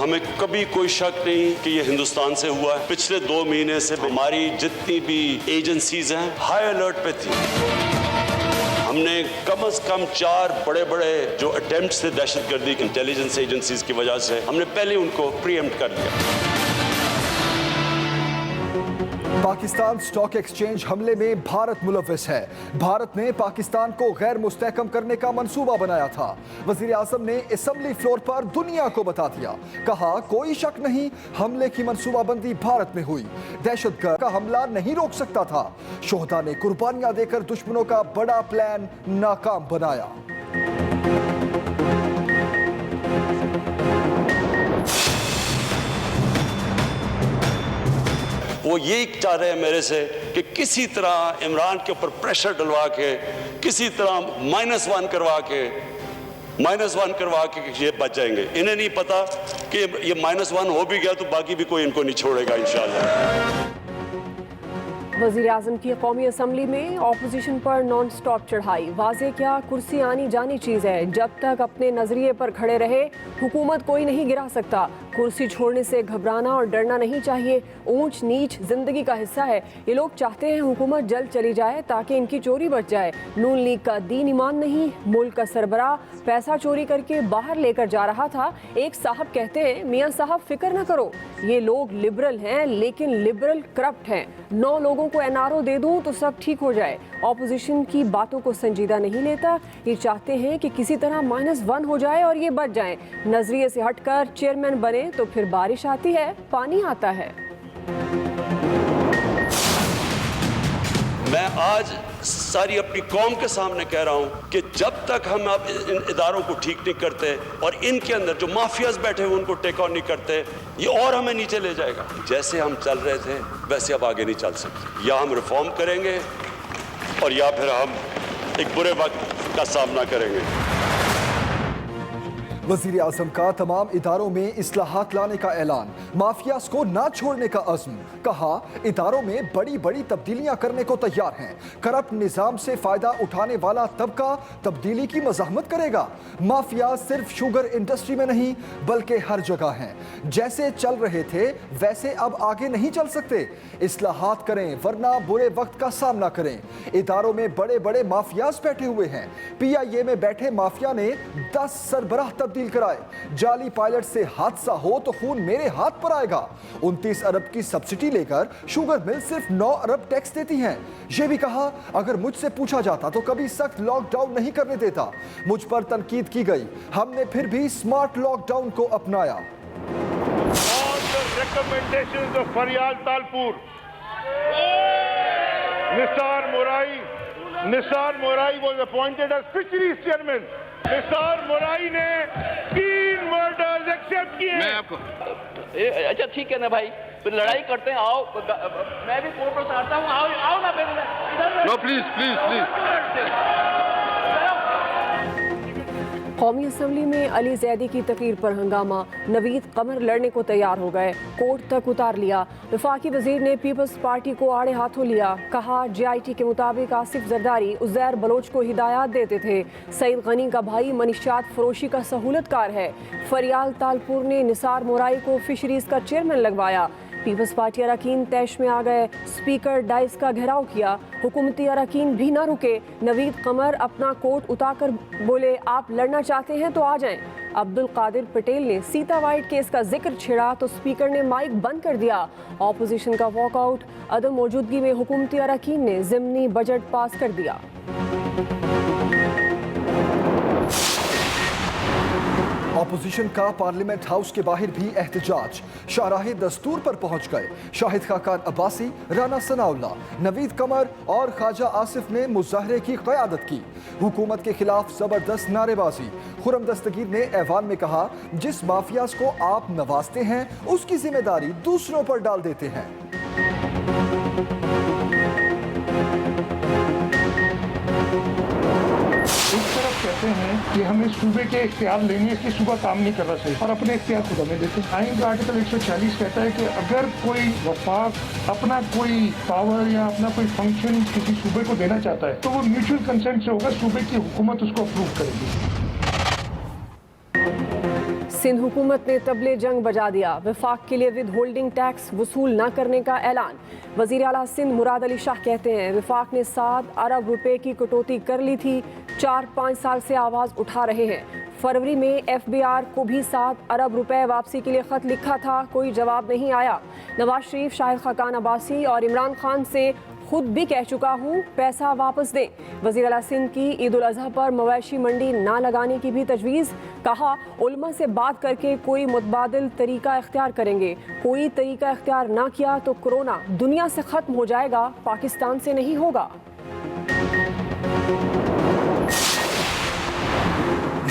ہمیں کبھی کوئی شک نہیں کہ یہ ہندوستان سے ہوا ہے. پچھلے 2 مہینے سے ہماری جتنی بھی ایجنسیز ہیں ہائی الرٹ پہ تھی. ہم نے کم از کم 4 بڑے بڑے جو اٹیمپٹس تھے دہشت گردی کی انٹیلیجنس ایجنسیز کی وجہ سے ہم نے پہلے ان کو پری ایمپٹ کر لیا. پاکستان سٹاک ایکسچینج حملے میں بھارت ملوث ہے. بھارت نے پاکستان کو غیر مستحکم کرنے کا منصوبہ بنایا تھا. وزیر اعظم نے اسمبلی فلور پر دنیا کو بتا دیا. کہا کوئی شک نہیں حملے کی منصوبہ بندی بھارت میں ہوئی. دہشت گرد کا حملہ نہیں روک سکتا تھا. شہداء نے قربانیاں دے کر دشمنوں کا بڑا پلان ناکام بنایا. وہ یہی چاہ رہے ہیں میرے سے کہ کسی طرح عمران کے اوپر پریشر ڈلوا کے کسی طرح -1 کروا کے یہ بچ جائیں گے. انہیں نہیں پتا کہ یہ -1 ہو بھی گیا تو باقی بھی کوئی ان کو نہیں چھوڑے گا انشاءاللہ. وزیر اعظم کی قومی اسمبلی میں اپوزیشن پر نان سٹاپ چڑھائی. واضح کیا کرسی آنی جانی چیز ہے. جب تک اپنے نظریے پر کھڑے رہے حکومت کوئی نہیں گرا سکتا. کرسی چھوڑنے سے گھبرانا اور ڈرنا نہیں چاہیے. اونچ نیچ زندگی کا حصہ ہے. یہ لوگ چاہتے ہیں حکومت جلد چلی جائے تاکہ ان کی چوری بچ جائے. نون لیگ کا دین ایمان نہیں. ملک کا سربراہ پیسہ چوری کر کے باہر لے کر جا رہا تھا. ایک صاحب کہتے ہیں میاں صاحب فکر نہ کرو یہ لوگ لبرل ہیں لیکن لبرل کرپٹ ہیں. 9 لوگوں کو NRO دے دوں تو سب ٹھیک ہو جائے. اپوزیشن کی باتوں کو سنجیدہ نہیں لیتا. یہ چاہتے ہیں کہ کسی طرح -1 ہو جائے اور یہ بچ جائیں. نظریے سے ہٹ کر چیئرمین بنے تو پھر بارش آتی ہے پانی آتا ہے. میں آج ساری اپنی قوم کے سامنے کہہ رہا ہوں کہ جب تک ہم اب ان اداروں کو ٹھیک نہیں کرتے اور ان کے اندر جو مافیاز بیٹھے ہوئے ان کو ٹیک آن نہیں کرتے یہ اور ہمیں نیچے لے جائے گا. جیسے ہم چل رہے تھے ویسے اب آگے نہیں چل سکتے. یا ہم ریفارم کریں گے اور یا پھر ہم ایک برے وقت کا سامنا کریں گے. وزیر اعظم کا تمام اداروں میں اصلاحات لانے کا اعلان. مافیاز کو نہ چھوڑنے کا عزم. کہا اداروں میں بڑی بڑی تبدیلیاں کرنے کو تیار ہیں. کرپٹ نظام سے فائدہ اٹھانے والا طبقہ تبدیلی کی مزاحمت کرے گا. مافیاز صرف شوگر انڈسٹری میں نہیں بلکہ ہر جگہ ہیں. جیسے چل رہے تھے ویسے اب آگے نہیں چل سکتے. اصلاحات کریں ورنہ برے وقت کا سامنا کریں. اداروں میں بڑے بڑے مافیاز بیٹھے ہوئے ہیں. PIA میں بیٹھے مافیا نے 10 سربراہ تبدیل کرائے. جعلی پائلٹ سے حادثہ ہو تو خون میرے ہاتھ پر آئے گا. 29 ارب کی سبسڈی لے کر شوگر مل صرف 9 ارب ٹیکس دیتی ہیں. یہ بھی کہا اگر مجھ سے پوچھا جاتا تو کبھی سخت لاک ڈاؤن نہیں کرنے دیتا. مجھ پر تنقید کی گئی. ہم نے پھر بھی سمارٹ لاک ڈاؤن کو اپنایا. Recommendations of Faryal Talpur. Nisar Morai was appointed as fisheries chairman. Nisar Morai نے 3 murders accept کیے. میں آپ کو اچھا ٹھیک ہے نا بھائی پھر لڑائی کرتے ہیں. آؤ میں بھی کورٹ میں آتا ہوں. آؤ نا پھر. No please. قومی اسمبلی میں علی زیدی کی تقریر پر ہنگامہ. نوید قمر لڑنے کو تیار ہو گئے. کورٹ تک اتار لیا. وفاقی وزیر نے پیپلز پارٹی کو آڑے ہاتھوں لیا. کہا JIT کے مطابق آصف زرداری عزیر بلوچ کو ہدایات دیتے تھے. سعید غنی کا بھائی منشیات فروشی کا سہولت کار ہے. فریال تالپور نے نثار مورائی کو فشریز کا چیئرمین لگوایا. پیپلز پارٹی اراکین طیش میں آ گئے. اسپیکر ڈائس کا گھیراؤ کیا. حکومتی اراکین بھی نہ رکے. نوید قمر اپنا کوٹ اتار کر بولے آپ لڑنا چاہتے ہیں تو آ جائیں. عبد القادر پٹیل نے سیتا وائٹ کیس کا ذکر چھیڑا تو اسپیکر نے مائک بند کر دیا. اپوزیشن کا واک آؤٹ. عدم موجودگی میں حکومتی اراکین نے ضمنی بجٹ پاس کر دیا. اپوزیشن کا پارلیمنٹ ہاؤس کے باہر بھی احتجاج. شاہراہ دستور پر پہنچ گئے. شاہد خاقان عباسی، رانا ثناء اللہ، نوید قمر اور خواجہ آصف نے مظاہرے کی قیادت کی. حکومت کے خلاف زبردست نعرے بازی. خرم دستگیر نے ایوان میں کہا جس مافیاز کو آپ نوازتے ہیں اس کی ذمہ داری دوسروں پر ڈال دیتے ہیں. ایک طرف کہتے ہیں کہ ہمیں صوبے کے اختیار لینے اس لیے صوبہ کام نہیں کر رہا صحیح اور اپنے اختیار خود ہمیں دیتے ہیں. آئین کا آرٹیکل 140 کہتا ہے کہ اگر کوئی وفاق اپنا کوئی پاور یا اپنا کوئی فنکشن کسی صوبے کو دینا چاہتا ہے تو وہ میوچل کنسنٹ سے ہوگا. صوبے کی حکومت اس کو اپروو کرے گی. सिंध हुकूमत ने तबले जंग बजा दिया। वफाक के लिए विद होल्डिंग टैक्स वसूल न करने का ऐलान। वज़ीर आला सिंध मुराद अली शाह कहते हैं वफाक ने 7 अरब रुपए की कटौती कर ली थी, 4-5 साल से आवाज़ उठा रहे हैं। फरवरी में FBR को भी 7 अरब रुपए वापसी के लिए ख़त लिखा था, कोई जवाब नहीं आया। नवाज शरीफ, शाहिद खाकान अब्बासी और इमरान खान से खुद भी कह चुका हूँ पैसा वापस दें। वज़ीर आला सिंध की ईद उल अज़हा पर मवेशी मंडी ना लगाने की भी तजवीज़। कहा उलमा से बात करके कोई मुतबादिल तरीका इख्तियार करेंगे, कोई तरीका इख्तियार ना किया तो कोरोना दुनिया से ख़त्म हो जाएगा, पाकिस्तान से नहीं होगा।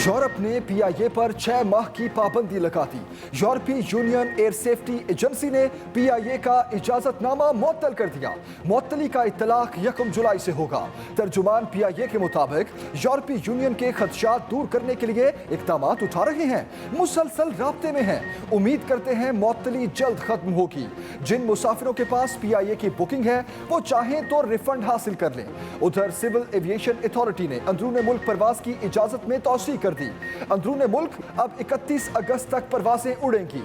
यूरोप ने PIA पर 6 माह की पाबंदी लगा दी। यूरोपीय यूनियन एयर सेफ्टी एजेंसी ने PIA का इजाजतनामा मुअत्तल कर दिया। मुअत्तली का इत्तलाक 1 जुलाई से होगा। तर्जुमान PIA के मुताबिक यूरोपीय यूनियन के खदशात दूर करने के लिए इक़दाम उठा रहे हैं, मुसलसल राब्ते में हैं। उम्मीद करते हैं मुअत्तली जल्द खत्म होगी। जिन मुसाफिरों के पास PIA की बुकिंग है वो चाहें तो रिफंड हासिल कर लें। उधर सिविल एविएशन अथॉरिटी ने अंदरूने मुल्क परवाज की इजाजत में तौसीह कर दी। अंदरूने मुल्क अब 31 अगस्त तक परवाजें उड़ेंगी।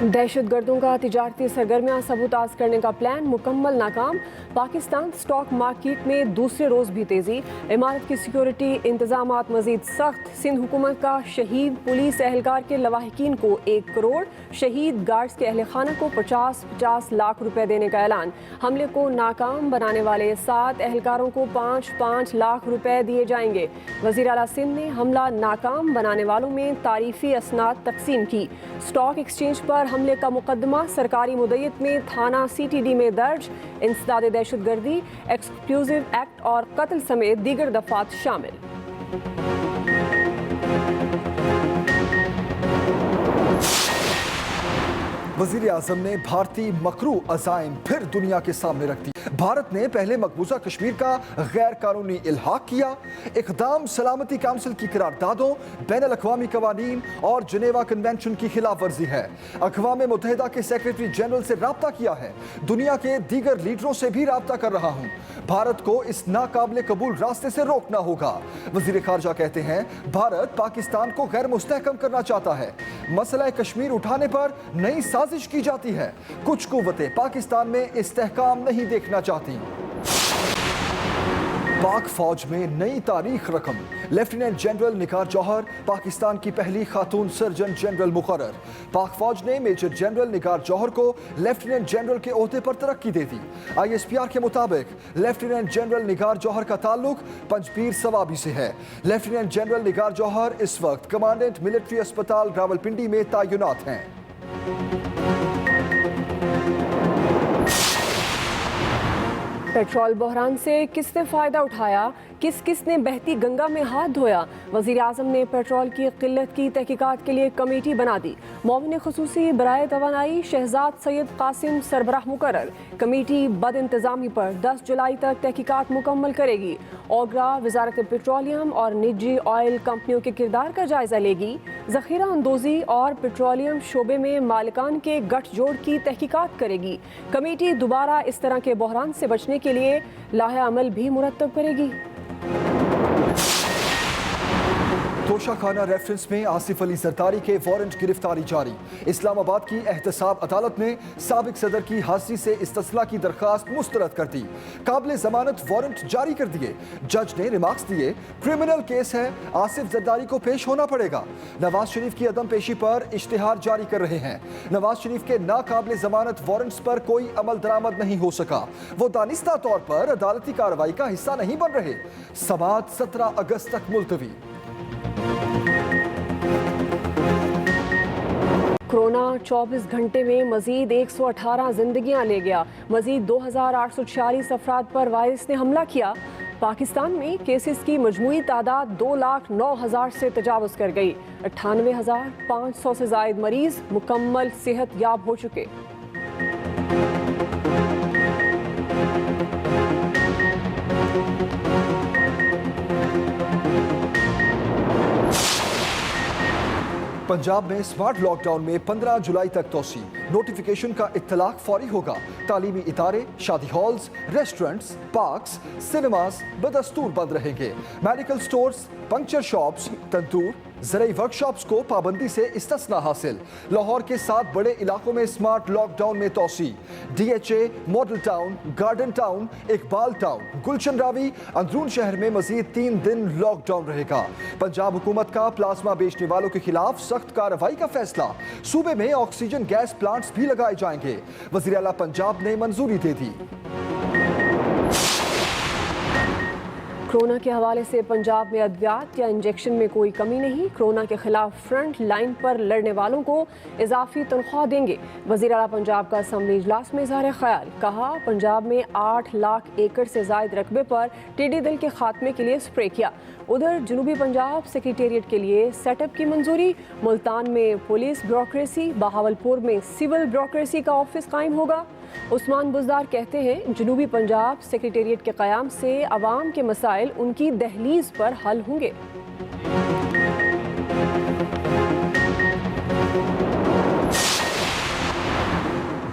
दहशतगर्दों का तिजारती सरगर्मियां सबूताज करने का प्लान मुकम्मल नाकाम। पाकिस्तान स्टॉक मार्केट में दूसरे रोज भी तेजी। इमारत की सिक्योरिटी इंतजामात मजीद सख्त। सिंध हुकूमत का शहीद पुलिस एहलकार के लवाहिकीन को 1 करोड़, शहीद गार्ड्स के अहल खाना को 50-50 लाख रुपए देने का ऐलान। हमले को नाकाम बनाने वाले 7 एहलकारों को 5-5 लाख रुपए दिए जाएंगे। वज़ीर आला सिंध ने हमला नाकाम बनाने वालों में तारीफी असनाद तकसीम की। स्टॉक एक्सचेंज पर हमले का मुकदमा सरकारी मुद्दत में थाना CTD में दर्ज। इंसदाद दहशतगर्दी, एक्सक्लूसिव एक्ट और कत्ल समेत दीगर दफात शामिल। वज़ीर आज़म ने भारतीय मकरू अज़ाइम फिर दुनिया के सामने रख दी। भारत ने पहले मकबूजा कश्मीर का गैर कानूनी इल्हाक किया। इक़दाम सलामती काउंसिल की करारदादों, बैन अल-अक़वामी कवानीन और जनेवा कन्वेंशन की खिलाफ वर्जी है। अक़वाम मुत्तहिदा के सेक्रेटरी जनरल से राब्ता किया है। दुनिया के दीगर लीडरों से भी राब्ता कर रहा हूँ। भारत को इस नाकाबिल कबूल रास्ते से रोकना होगा। वज़ीर ख़ारजा कहते हैं भारत पाकिस्तान को गैर मुस्तहकम करना चाहता है। मसला कश्मीर उठाने पर नई साजिश की जाती है। कुछ कुव्वतें पाकिस्तान में इस्तेहकाम नहीं देखना चाहती। पाक फौज में नई तारीख रकम। लेफ्टिनेंट जनरल निगार जौहर पाकिस्तान की पहली खातून सर्जन जनरल मुकर्रर। पाक फौज ने मेजर जनरल निगार जौहर को लेफ्टिनेंट जनरल के ओहदे पर तरक्की दे दी। ISPR के मुताबिक लेफ्टिनेंट जनरल निगार जौहर का ताल्लुक पंजपीर सवाबी से है। लेफ्टिनेंट जनरल निगार जौहर इस वक्त कमांडेंट मिलिट्री अस्पताल रावलपिंडी में तैनात हैं। पेट्रोल बहरान से किसने फ़ायदा उठाया, किस किस ने बहती गंगा में हाथ धोया। वज़ीर आज़म ने पेट्रोल की किल्लत की तहकीकात के लिए कमेटी बना दी। मोमिन ख़ुसूसी बराए तवानाई शहजाद सैयद कासिम सरबराह मुकर्रर। कमेटी बद इंतज़ामी पर 10 जुलाई तक तहकीकात मुकम्मल करेगी। ओगरा वज़ारत पेट्रोलियम और निजी ऑयल कंपनियों के किरदार का जायज़ा लेगी। ज़ख़ीरा अंदोज़ी और पेट्रोलियम शोबे में मालिकान के गठजोड़ की तहकीकात करेगी। कमेटी दोबारा इस तरह के बहरान से बचने के लिए लाहे अमल भी मुरतब करेगी। तोशाखाना रेफरेंस में आसिफ अली जरदारी के वारंट गिरफ्तारी जारी। इस्लामाबाद की एहतसाब अदालत ने साबिक सदर की हाजिरी से इस्तिस्ला की दरखास्त मुस्तरद कर दी। काबिल जमानत वारंट जारी कर दिए। जज ने रिमार्क्स दिए क्रिमिनल केस है, आसिफ जरदारी को पेश होना पड़ेगा। नवाज शरीफ की अदम पेशी पर इश्तिहार जारी कर रहे हैं। नवाज शरीफ के नाकाबिल जमानत वारंट्स पर कोई अमल दरामद नहीं हो सका। वो दानिस्ता तौर पर अदालती कार्रवाई का हिस्सा नहीं बन रहे। समाअत 17 अगस्त तक मुलतवी। कोरोना 24 घंटे में मजीद 118 जिंदगियां ले गया। मजीद 2846 अफराद पर वायरस ने हमला किया। पाकिस्तान में केसेस की मजमूई तादाद 2,09,000 से तजावुज़ कर गई। 98,500 से ज़ायद मरीज मुकम्मल सेहत याब हो चुके। पंजाब में स्मार्ट लॉकडाउन में 15 जुलाई तक तोसी। नोटिफिकेशन का इत्तलाक फौरी होगा। तालीमी इदारे, शादी हॉल्स, रेस्टोरेंट्स, पार्क्स, सिनेमाज बदस्तूर बंद रहेंगे। मेडिकल स्टोर्स, पंक्चर शॉप्स, तंदूर, ज़राई वर्कशॉप्स को पाबंदी से इस्तिस्ना हासिल। लाहौर के 7 बड़े इलाकों में स्मार्ट लॉकडाउन में तोसी। DHA, model town, garden town, Iqbal town, Gulshan Ravi, अंदरून शहर में मजीद 3 दिन लॉकडाउन रहेगा। पंजाब हुकूमत का प्लाज्मा बेचने वालों के खिलाफ सख्त कार्रवाई का फैसला। सूबे में ऑक्सीजन गैस प्लांट्स भी लगाए जाएंगे। वज़ीर आला पंजाब ने मंजूरी दे दी। कोरोना के हवाले से पंजाब में अद्वियात या इंजेक्शन में कोई कमी नहीं। कोरोना के खिलाफ फ्रंट लाइन पर लड़ने वालों को इजाफी तनख्वाह देंगे। वज़ीर आला पंजाब का असम्बली इजलास में इज़हार ख्याल। कहा, पंजाब में 8 लाख एकड़ से ज़ायद रकबे पर टिड्डी दल के खात्मे के लिए स्प्रे किया। उधर जनूबी पंजाब सेक्रेटेरिएट के लिए सेटअप की मंजूरी। मुल्तान में पुलिस ब्यूरोक्रेसी, बहावलपुर में सिविल ब्यूरोक्रेसी का ऑफिस कायम होगा। उस्मान बुज़दार कहते हैं, जनूबी पंजाब सेक्रेटेरिएट के क़याम से अवाम के मसाइल उनकी दहलीज पर हल होंगे।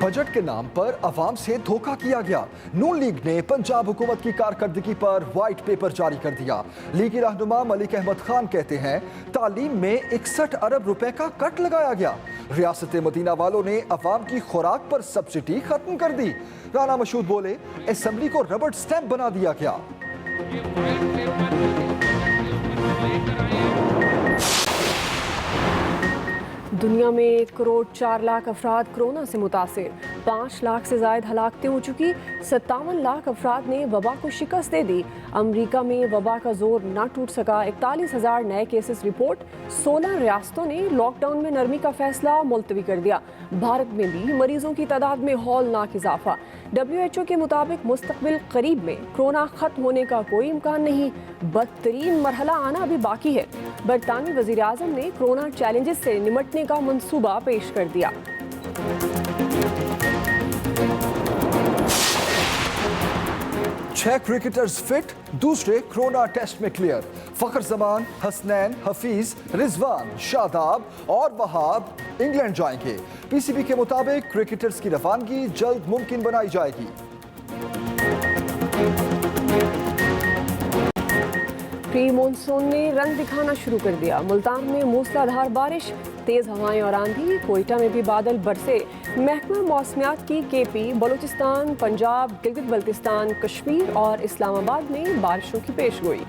बजट के नाम पर अवाम से धोखा किया गया। नून लीग ने पंजाब हुकूमत की कारकर्दगी पर व्हाइट पेपर जारी कर दिया। लीगी रहनुमा मलिक अहमद खान कहते हैं, तालीम में 61 अरब रुपए का कट लगाया गया। रियासत मदीना वालों ने अवाम की खुराक पर सब्सिडी खत्म कर दी। राना मशहूद बोले, असेंबली को रबड़ स्टैंप बना दिया गया। दुनिया में 1 करोड़ 4 लाख अफराद कोरोना से मुतासिर। 5 लाख से ज़ायद हलाकतें हो चुकी। 57 लाख अफराद ने वबा को शिकस्त दे दी। अमरीका में वबा का जोर ना टूट सका। 41,000 नए केसेस रिपोर्ट। 16 रियासतों ने लॉकडाउन में नरमी का फैसला मुलतवी कर दिया। भारत में भी मरीजों की तादाद में हौलनाक इजाफा। WHO के मुताबिक मुस्तकबिल करीब में कोरोना खत्म होने का कोई इम्कान नहीं। बदतरीन मरहला आना अभी बाकी है। बरतानवी वज़ीर आज़म ने कोरोना चैलेंजेस से निमटने का मंसूबा पेश कर दिया। छह क्रिकेटर्स फिट, दूसरे कोरोना टेस्ट में क्लियर। फखर जमान, हसनैन, हफीज, रिजवान, शादाब और वहाब इंग्लैंड जाएंगे। PCB के मुताबिक क्रिकेटर्स की रवानगी जल्द मुमकिन बनाई जाएगी। प्री मानसून ने रंग दिखाना शुरू कर दिया। मुल्तान में मूसलाधार बारिश, तेज हवाएं और आंधी। कोयटा में भी बादल बरसे। महकमा मौसमियात की KP, बलूचिस्तान, पंजाब, गिलगित बल्तिस्तान, कश्मीर और इस्लामाबाद में बारिशों की पेशगोई।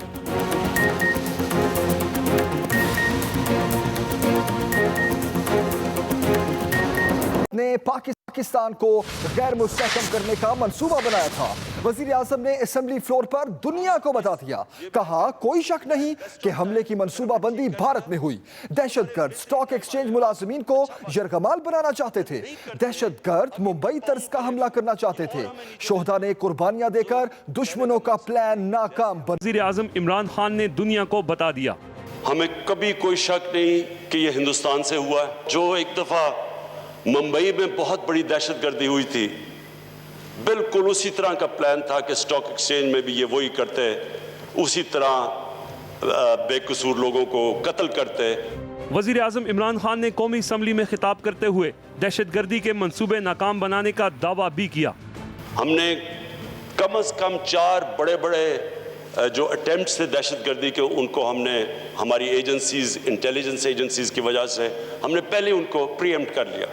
ने पाकिस्तान को गैर मुस्तहकम करने का मंसूबा बनाया था। वजीर आजम ने असेंबली फ्लोर पर दुनिया को बता दिया। कहा, कोई शक नहीं कि हमले की मंसूबाबंदी भारत में हुई। दहशतगर्द स्टॉक एक्सचेंज मुलाजिमीन को यरगमाल बनाना चाहते थे। दहशतगर्द मुंबई तर्ज का हमला करना चाहते थे। शोहदा ने कुर्बानियां देकर दुश्मनों का प्लान नाकाम बना। वजीर आजम इमरान खान ने दुनिया को बता दिया, हमें कभी कोई शक नहीं कि यह हिंदुस्तान से हुआ है। जो एक दफा मुंबई में बहुत बड़ी दहशतगर्दी हुई थी, बिल्कुल उसी तरह का प्लान था कि स्टॉक एक्सचेंज में भी ये वही करते, उसी तरह बेकसूर लोगों को कत्ल करते। वजीर आजम इमरान खान ने कौमी असम्बली में खिताब करते हुए दहशतगर्दी के मंसूबे नाकाम बनाने का दावा भी किया। हमने कम से कम 4 बड़े बड़े जो अटेम्प्ट्स थे दहशतगर्दी के, उनको हमने हमारी एजेंसीज, इंटेलिजेंस एजेंसीज की वजह से हमने पहले उनको प्रीएम्प्ट कर लिया,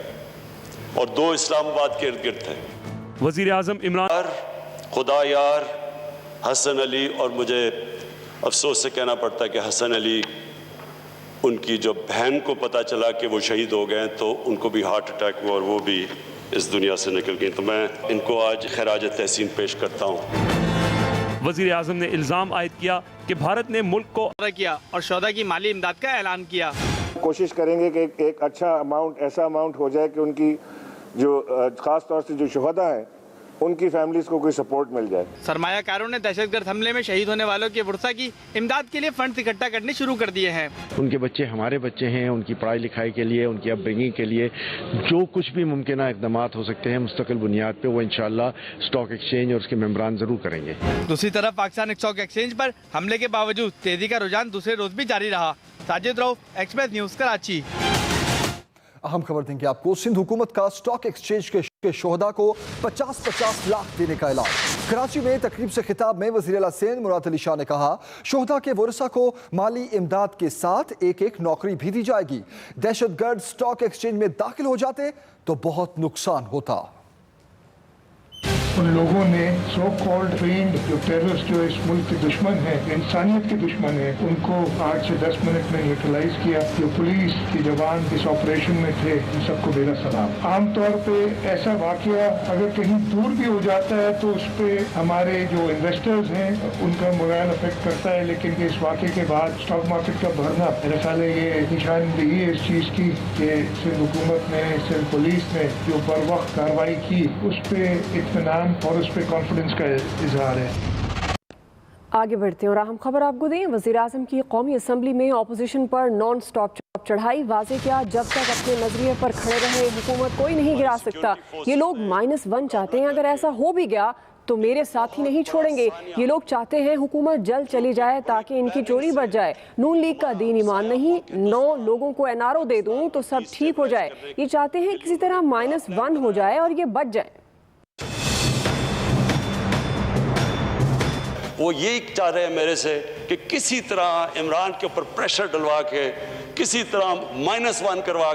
और 2 इस्लामाबाद के इर्द गिर्द थे। वजीर आजम इमरान, खुदा यार, हसन अली, और मुझे अफसोस से कहना पड़ता है कि हसन अली, उनकी जो बहन को पता चला कि वो शहीद हो गए तो उनको भी हार्ट अटैक हुआ और वो भी इस दुनिया से निकल गई। तो मैं इनको आज खराज तहसीन पेश करता हूँ। वजीर आजम ने इल्ज़ाम आयद किया कि भारत ने मुल्क को किया और शोहदा की माली इमदाद का ऐलान किया। कोशिश करेंगे कि एक अच्छा अमाउंट, ऐसा अमाउंट हो जाए कि उनकी जो ख़ास तौर से जो शोहदा हैं उनकी फैमिलीज़ को कोई सपोर्ट मिल जाए। सरमायाकारों ने दहशतगर्द हमले में शहीद होने वालों के वर्सा की इमदाद के लिए फंड इकट्ठा करने शुरू कर दिए हैं। उनके बच्चे हमारे बच्चे हैं, उनकी पढ़ाई लिखाई के लिए, उनकी अपब्रिंगिंग के लिए जो कुछ भी मुमकिन इक़दामात हो सकते हैं मुस्तकिल बुनियाद पे, वो इंशाअल्लाह स्टॉक एक्सचेंज और उसके मेंबरान ज़रूर करेंगे। दूसरी तरफ पाकिस्तान स्टॉक एक्सचेंज पर हमले के बावजूद तेजी का रुझान दूसरे रोज भी जारी रहा। Sajid Rauf, express news, Karachi. अहम खबर देंगे आपको। सिंध हुकूमत का स्टॉक एक्सचेंज के शोहदा को 50-50 लाख देने का ऐलान। कराची में तकरीब से खिताब में वज़ीर आला सिंध मुराद अली शाह ने कहा, शोहदा के वरसा को माली इमदाद के साथ एक नौकरी भी दी जाएगी। दहशतगर्द स्टॉक एक्सचेंज में दाखिल हो जाते तो बहुत नुकसान होता। उन लोगों ने सो कॉल्ड ट्रेंड जो टेररिस्ट जो इस मुल्क के दुश्मन हैं, इंसानियत के दुश्मन हैं, उनको 8 से 10 मिनट में न्यूट्रलाइज किया। जो पुलिस के जवान इस ऑपरेशन में थे, उन सबको मेरा सलाम। आमतौर पे ऐसा वाकया अगर कहीं दूर भी हो जाता है तो उस पर हमारे जो इन्वेस्टर्स हैं उनका मोरल अफेक्ट करता है, लेकिन इस वाकये के बाद स्टॉक मार्केट का बढ़ना मेरे ख्याल है ये निशानदेही है इस चीज़ की कि सिंध हुकूमत ने, सिंध पुलिस ने जो बर वक्त कार्रवाई की उस पर इत्मीनान और उस पर कॉन्फिडेंस का इजहार है। आगे बढ़ते हैं और अहम खबर आपको दें। वज़ीर आज़म की कौमी असम्बली में अपोजिशन पर नॉन स्टॉप चढ़ाई। वाज़े किया, जब तक अपने नजरिए पर खड़े रहे हुकूमत कोई नहीं गिरा सकता। ये लोग -1 चाहते हैं, अगर ऐसा हो भी गया तो मेरे साथ ही नहीं छोड़ेंगे। ये लोग चाहते हैं हुकूमत जल्द चली जाए ताकि इनकी चोरी बच जाए। नून लीग का दीन ईमान नहीं, 9 लोगों को एनआरओ दे दूं तो सब ठीक हो जाए। ये चाहते हैं किसी तरह -1 हो जाए और ये बच जाए। वो ये चाह रहे हैं मेरे से कि किसी तरह इमरान के ऊपर प्रेशर डलवा के, किसी तरह -1 करवा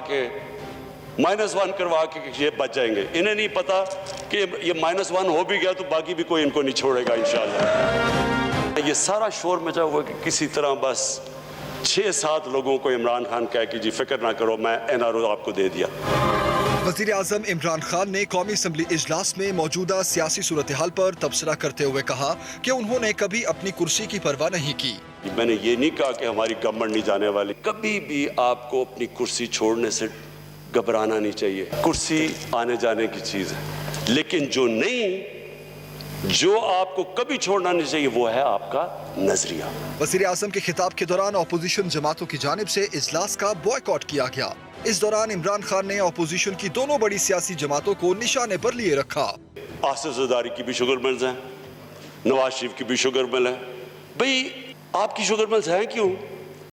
के ये बच जाएंगे। इन्हें नहीं पता कि ये -1 हो भी गया तो बाकी भी कोई इनको नहीं छोड़ेगा इंशाअल्लाह। ये सारा शोर मचा हुआ कि किसी तरह बस 6-7 लोगों को इमरान खान कह कि जी फिक्र ना करो, मैं एनआरओ आपको दे दिया। वज़ीर आज़म इमरान खान ने कौमी असम्बली इजलास में मौजूदा सियासी सूरत हाल पर तबसरा करते हुए कहा कि उन्होंने कभी अपनी कुर्सी की परवाह नहीं की। मैंने ये नहीं कहा कि हमारी गवर्नमेंट नहीं जाने वाली। कभी भी आपको अपनी कुर्सी छोड़ने से घबराना नहीं चाहिए। कुर्सी आने जाने की चीज़ है, लेकिन जो आपको कभी छोड़ना नहीं चाहिए वो है आपका नजरिया। वज़ीर आज़म के खिताब के दौरान अपोजिशन जमातों की जानिब से इजलास का बॉयकॉट किया गया। इस दौरान इमरान खान ने अपोजिशन की दोनों बड़ी सियासी जमातों को निशाने पर लिए रखा। आसिफ ज़रदारी की भी शुगर मिल्स हैं, नवाज शरीफ की भी शुगर मिल है। भाई आपकी शुगर मिल्स हैं क्यों?